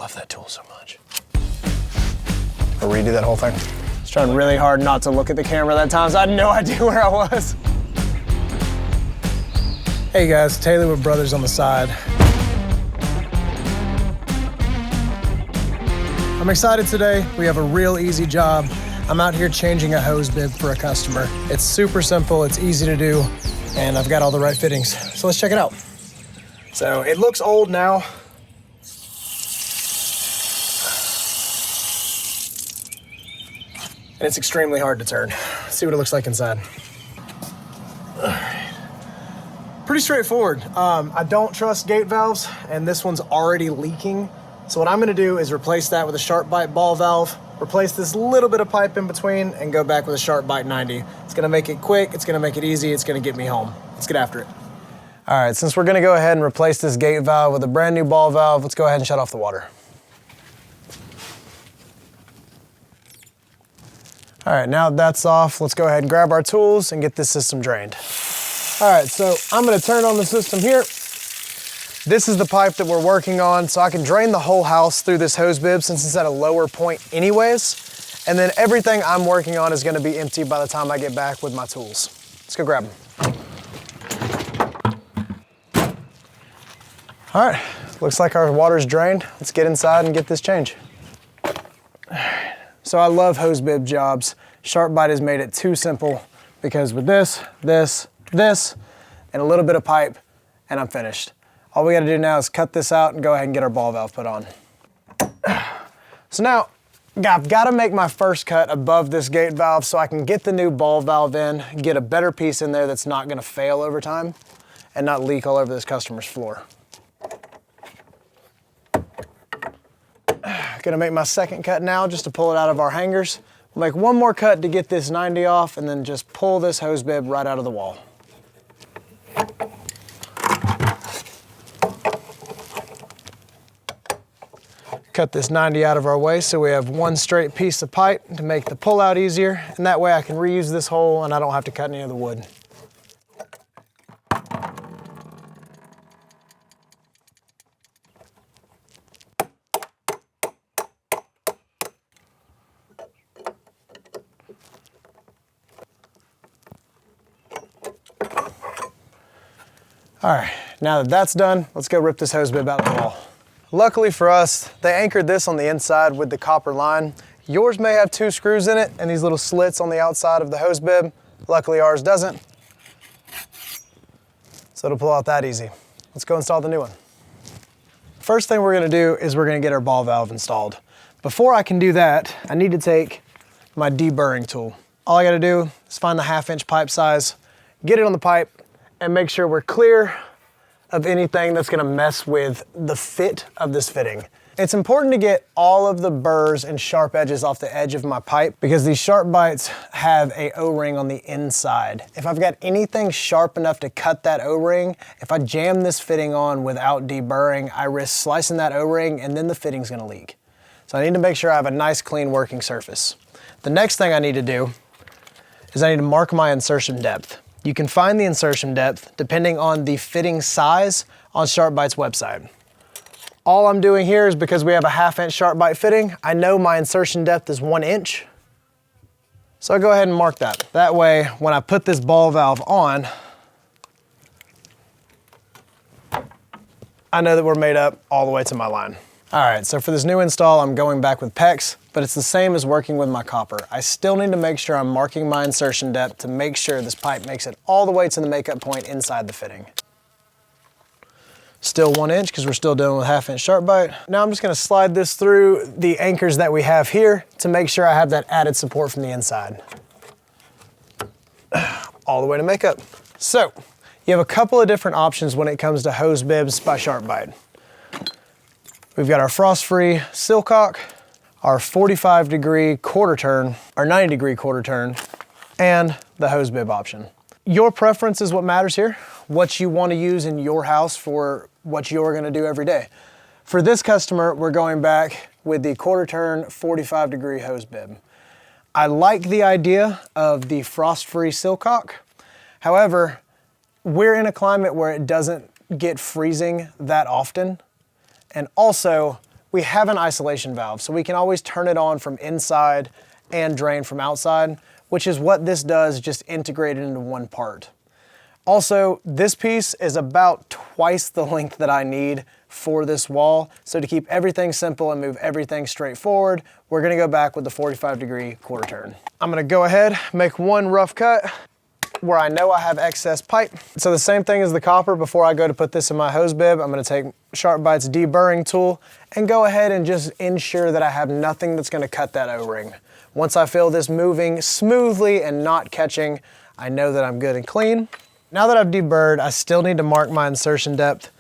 love that tool so much. Or redo that whole thing. I was trying really hard not to look at the camera that time, so I had no idea where I was. Hey guys, Taylor with Brothers on the Side. I'm excited today. We have a real easy job. I'm out here changing a hose bib for a customer. It's super simple, it's easy to do, and I've got all the right fittings. So let's check it out. So it looks old now. And it's extremely hard to turn. Let's see what it looks like inside. All right. Pretty straightforward. I don't trust gate valves, and this one's already leaking. So what I'm gonna do is replace that with a SharkBite ball valve, replace this little bit of pipe in between, and go back with a SharkBite 90. It's gonna make it quick, it's gonna make it easy, it's gonna get me home. Let's get after it. All right, since we're gonna go ahead and replace this gate valve with a brand new ball valve, let's go ahead and shut off the water. All right, now that that's off, let's go ahead and grab our tools and get this system drained. All right, so I'm gonna turn on the system here. This is the pipe that we're working on, so I can drain the whole house through this hose bib since it's at a lower point anyways. And then everything I'm working on is gonna be empty by the time I get back with my tools. Let's go grab them. All right, looks like our water's drained. Let's get inside and get this change. All right. So I love hose bib jobs. SharkBite has made it too simple because with this, and a little bit of pipe, and I'm finished. All we gotta do now is cut this out and go ahead and get our ball valve put on. So now, I've gotta make my first cut above this gate valve so I can get the new ball valve in, get a better piece in there that's not gonna fail over time and not leak all over this customer's floor. Gonna make my second cut now just to pull it out of our hangers. We'll make one more cut to get this 90 off and then just pull this hose bib right out of the wall. Cut this 90 out of our way so we have one straight piece of pipe to make the pull out easier, and that way I can reuse this hole and I don't have to cut any of the wood. All right, now that that's done, let's go rip this hose bib out of the wall. Luckily for us, they anchored this on the inside with the copper line. Yours may have 2 screws in it and these little slits on the outside of the hose bib. Luckily ours doesn't. So it'll pull out that easy. Let's go install the new one. First thing we're gonna do is we're gonna get our ball valve installed. Before I can do that, I need to take my deburring tool. All I gotta do is find the 1/2-inch pipe size, get it on the pipe, and make sure we're clear of anything that's gonna mess with the fit of this fitting. It's important to get all of the burrs and sharp edges off the edge of my pipe because these SharkBites have a O-ring on the inside. If I've got anything sharp enough to cut that O-ring, if I jam this fitting on without deburring, I risk slicing that O-ring and then the fitting's gonna leak. So I need to make sure I have a nice clean working surface. The next thing I need to do is I need to mark my insertion depth. You can find the insertion depth depending on the fitting size on SharkBite's website. All I'm doing here is because we have a 1/2-inch SharkBite fitting, I know my insertion depth is 1 inch. So I go ahead and mark that. That way, when I put this ball valve on, I know that we're made up all the way to my line. All right, so for this new install, I'm going back with PEX, but it's the same as working with my copper. I still need to make sure I'm marking my insertion depth to make sure this pipe makes it all the way to the makeup point inside the fitting. Still 1 inch because we're still dealing with 1/2-inch SharkBite. Now I'm just gonna slide this through the anchors that we have here to make sure I have that added support from the inside. All the way to makeup. So, you have a couple of different options when it comes to hose bibs by SharkBite. We've got our frost-free Silcock, our 45-degree quarter turn, our 90-degree quarter turn, and the hose bib option. Your preference is what matters here, what you want to use in your house for what you're going to do every day. For this customer, we're going back with the quarter turn 45-degree hose bib. I like the idea of the frost-free Silcock. However, we're in a climate where it doesn't get freezing that often. And also, we have an isolation valve, so we can always turn it on from inside and drain from outside, which is what this does, just integrated into one part. Also, this piece is about twice the length that I need for this wall. So to keep everything simple and move everything straight forward, we're gonna go back with the 45-degree quarter turn. I'm gonna go ahead, make one rough cut where I know I have excess pipe. So the same thing as the copper, before I go to put this in my hose bib, I'm gonna take SharkBite's deburring tool and go ahead and just ensure that I have nothing that's gonna cut that O-ring. Once I feel this moving smoothly and not catching, I know that I'm good and clean. Now that I've deburred, I still need to mark my insertion depth.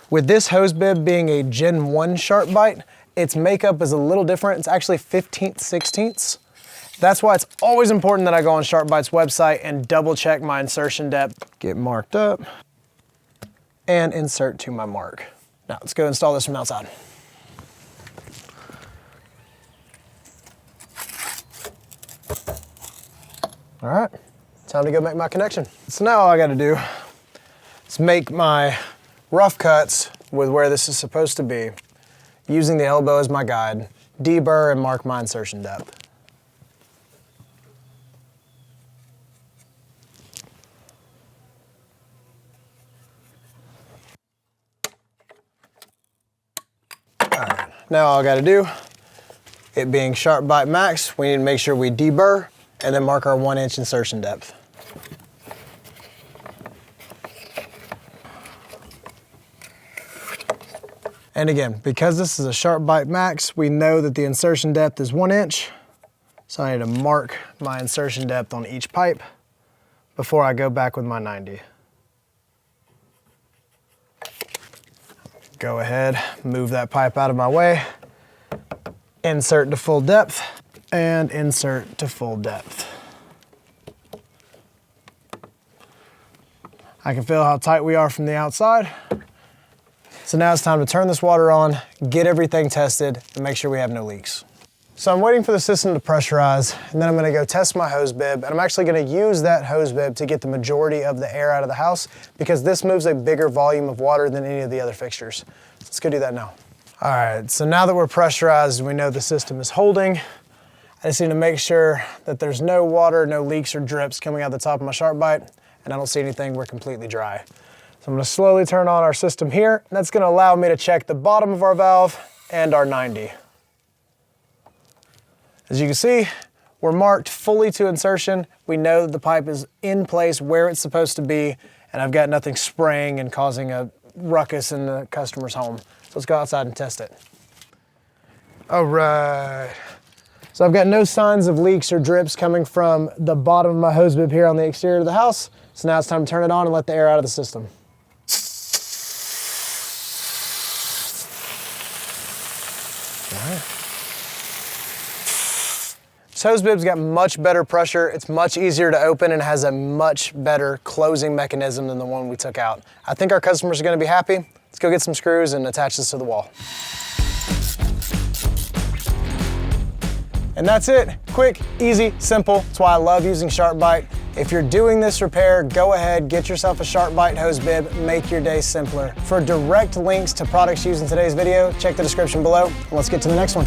With this hose bib being a Gen 1 SharkBite, its makeup is a little different. It's actually 15/16. That's why it's always important that I go on SharkBite's website and double check my insertion depth, get marked up, and insert to my mark. Now let's go install this from outside. All right, time to go make my connection. So now all I gotta do is make my rough cuts with where this is supposed to be, using the elbow as my guide, deburr and mark my insertion depth. All right, now all I gotta do, it being SharkBite Max, we need to make sure we deburr and then mark our 1-inch insertion depth. And again, because this is a SharkBite Max, we know that the insertion depth is 1 inch. So I need to mark my insertion depth on each pipe before I go back with my 90. Go ahead, move that pipe out of my way, insert to full depth, and insert to full depth. I can feel how tight we are from the outside. So now it's time to turn this water on, get everything tested, and make sure we have no leaks. So I'm waiting for the system to pressurize, and then I'm gonna go test my hose bib, and I'm actually gonna use that hose bib to get the majority of the air out of the house, because this moves a bigger volume of water than any of the other fixtures. So let's go do that now. All right, so now that we're pressurized, we know the system is holding. I just need to make sure that there's no water, no leaks or drips coming out the top of my SharkBite, and I don't see anything, we're completely dry. So I'm gonna slowly turn on our system here, and that's gonna allow me to check the bottom of our valve and our 90. As you can see, we're marked fully to insertion. We know that the pipe is in place where it's supposed to be, and I've got nothing spraying and causing a ruckus in the customer's home. So let's go outside and test it. All right. So I've got no signs of leaks or drips coming from the bottom of my hose bib here on the exterior of the house. So now it's time to turn it on and let the air out of the system. All right. This hose bib's got much better pressure. It's much easier to open and has a much better closing mechanism than the one we took out. I think our customers are gonna be happy. Let's go get some screws and attach this to the wall. And that's it. Quick, easy, simple. That's why I love using SharkBite. If you're doing this repair, go ahead, get yourself a SharkBite hose bib, make your day simpler. For direct links to products used in today's video, check the description below, and let's get to the next one.